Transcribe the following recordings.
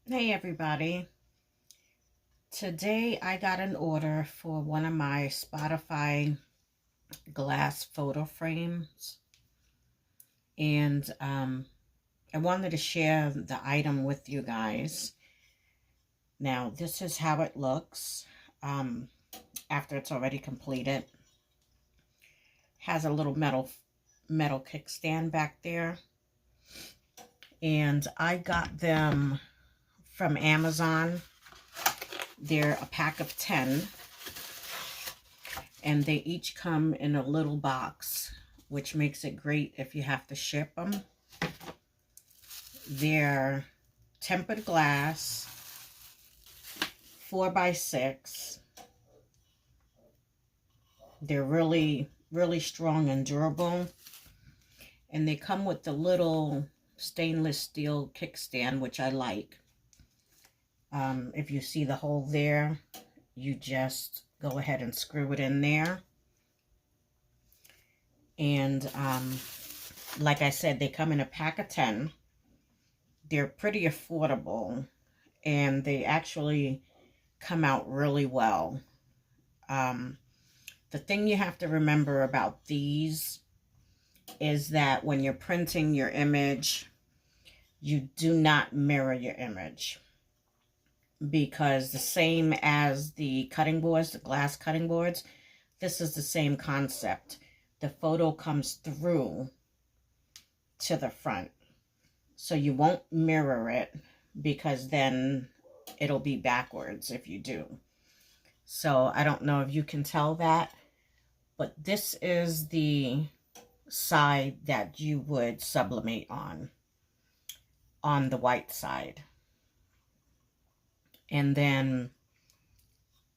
Hey everybody. Today I got an order for one of my Spotify glass photo frames, and I wanted to share the item with you guys. Now this is how it looks after it's already completed. Has a little metal kickstand back there, and I got them from Amazon. They're a pack of 10. And they each come in a little box, which makes it great if you have to ship them. They're tempered glass, 4x6. They're really, really strong and durable. And they come with the little stainless steel kickstand, which I like. If you see the hole there, you just go ahead and screw it in there. And like I said, they come in a pack of 10. They're pretty affordable, and they actually come out really well. The thing you have to remember about these is that when you're printing your image, you do not mirror your image, because the same as the cutting boards, the glass cutting boards, this is the same concept. The photo comes through to the front, so you won't mirror it, because then it'll be backwards if you do. So I don't know if you can tell that, but this is the side that you would sublimate on the white side. And then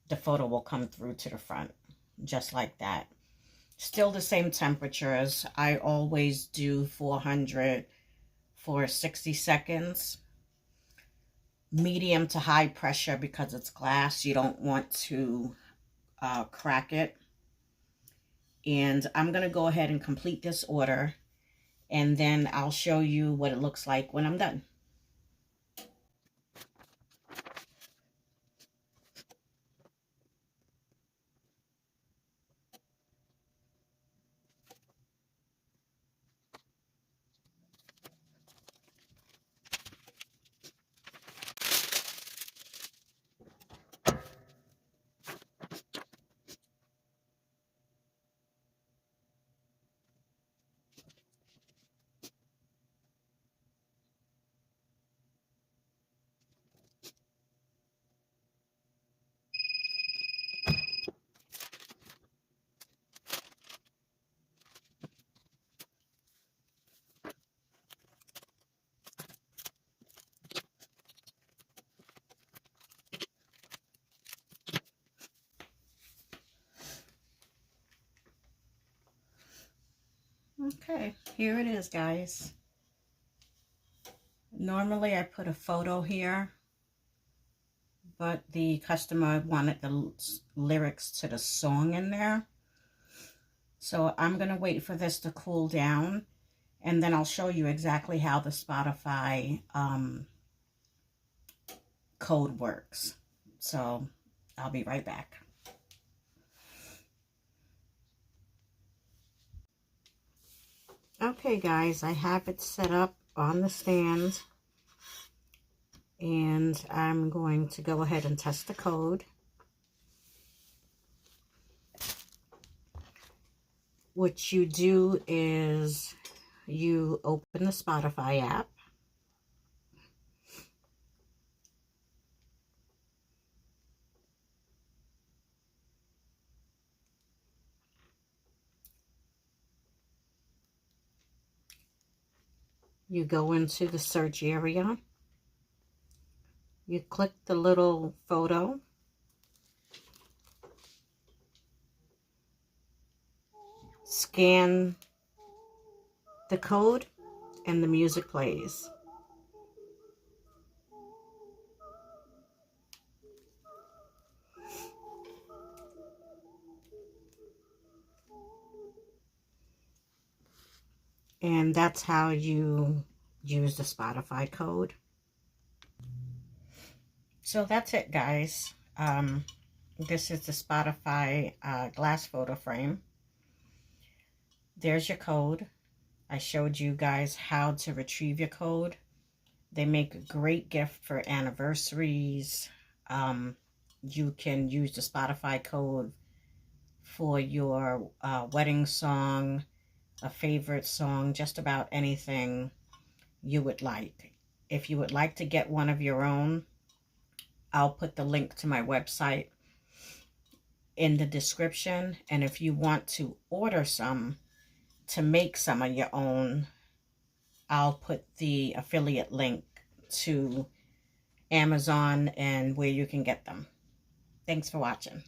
the photo will come through to the front, just like that. Still the same temperatures. I always do 400 for 60 seconds. Medium to high pressure, because it's glass. You don't want to crack it. And I'm going to go ahead and complete this order, and then I'll show you what it looks like when I'm done. Okay, here it is, guys. Normally I put a photo here, but the customer wanted the lyrics to the song in there. So I'm going to wait for this to cool down, and then I'll show you exactly how the Spotify code works. So I'll be right back. Okay, guys, I have it set up on the stand, and I'm going to go ahead and test the code. What you do is you open the Spotify app. You go into the search area. You click the little photo. Scan the code, and the music plays. And that's how you use the Spotify code. So that's it, guys. This is the Spotify glass photo frame. There's your code. I showed you guys how to retrieve your code. They make a great gift for anniversaries. You can use the Spotify code for your wedding song, a favorite song, just about anything you would like. If you would like to get one of your own, I'll put the link to my website in the description. And if you want to order some to make some of your own, I'll put the affiliate link to Amazon and where you can get them. Thanks for watching.